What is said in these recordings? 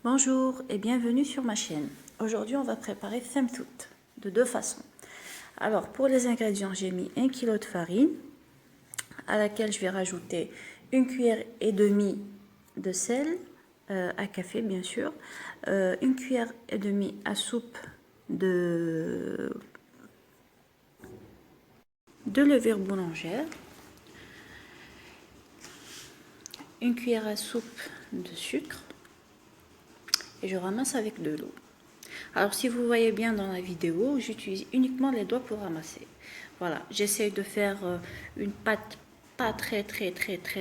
Bonjour et bienvenue sur ma chaîne. Aujourd'hui, on va préparer semtout de deux façons. Alors, pour les ingrédients, j'ai mis 1 kg de farine à laquelle je vais rajouter 1 cuillère et demie de sel à café, bien sûr, 1 cuillère et demie à soupe de levure boulangère, 1 cuillère à soupe de sucre et je ramasse avec de l'eau. Alors si vous voyez bien dans la vidéo, j'utilise uniquement les doigts pour ramasser. Voilà, j'essaie de faire une pâte pas très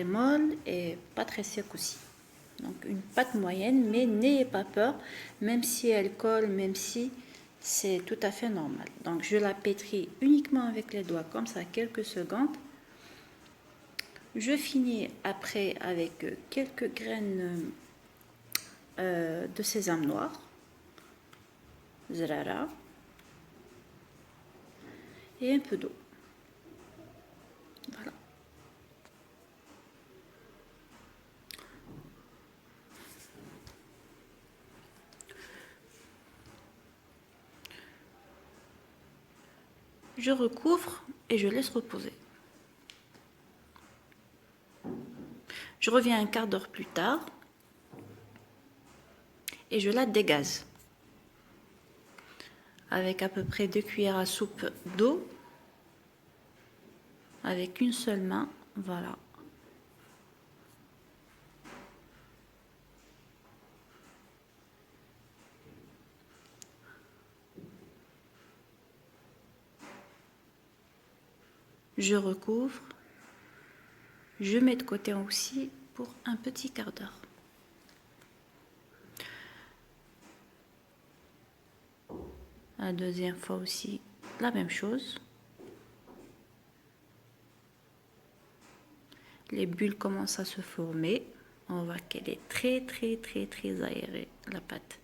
molle et pas très sec aussi. Donc une pâte moyenne, mais n'ayez pas peur, même si elle colle, même si c'est tout à fait normal. Donc je la pétris uniquement avec les doigts comme ça quelques secondes. Je finis après avec quelques graines de sésame noir. Zrara, et un peu d'eau. Voilà. Je recouvre et je laisse reposer. Je reviens un quart d'heure plus tard et je la dégaze avec à peu près 2 cuillères à soupe d'eau avec une seule main. Voilà. Je recouvre. Je mets de côté aussi pour un petit quart d'heure. La deuxième fois aussi, la même chose. Les bulles commencent à se former. On voit qu'elle est très aérée, la pâte.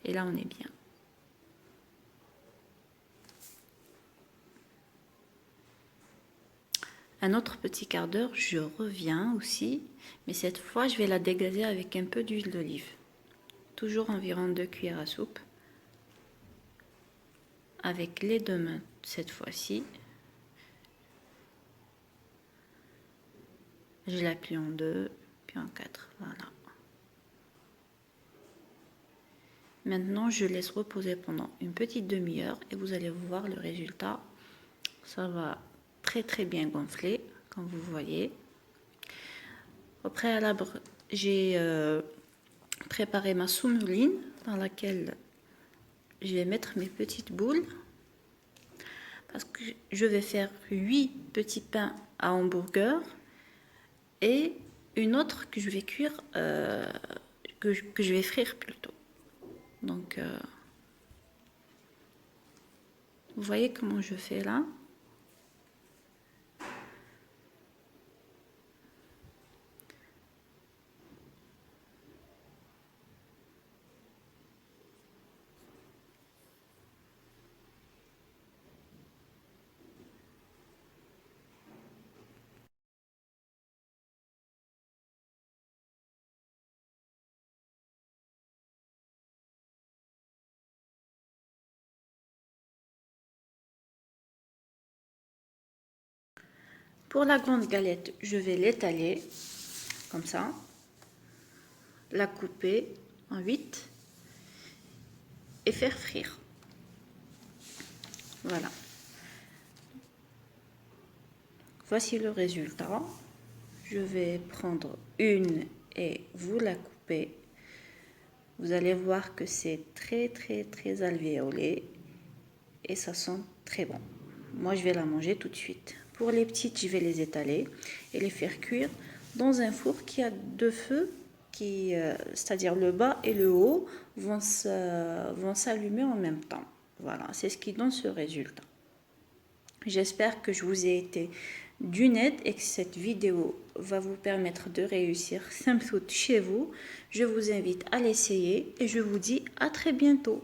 Et là, on est bien. Un autre petit quart d'heure, je reviens aussi, mais cette fois, je vais la dégazer avec un peu d'huile d'olive. Toujours environ 2 cuillères à soupe. Avec les deux mains, cette fois-ci. Je la plie en deux, puis en quatre, voilà. Maintenant, je laisse reposer pendant une petite demi-heure et vous allez voir le résultat. Ça va très bien gonfler, comme vous voyez. Au préalable, j'ai préparé ma soumouline dans laquelle je vais mettre mes petites boules. Parce que je vais faire 8 petits pains à hamburger et une autre que je vais cuire, que je vais frire plutôt. Donc, vous voyez comment je fais là. Pour la grande galette, je vais l'étaler comme ça, la couper en 8 et faire frire. Voilà. Voici le résultat. Je vais prendre une et vous la couper. Vous allez voir que c'est très alvéolé et ça sent très bon. Moi, je vais la manger tout de suite. Pour les petites, je vais les étaler et les faire cuire dans un four qui a deux feux, c'est-à-dire le bas et le haut, vont s'allumer en même temps. Voilà, c'est ce qui donne ce résultat. J'espère que je vous ai été d'une aide et que cette vidéo va vous permettre de réussir semtout chez vous. Je vous invite à l'essayer et je vous dis à très bientôt.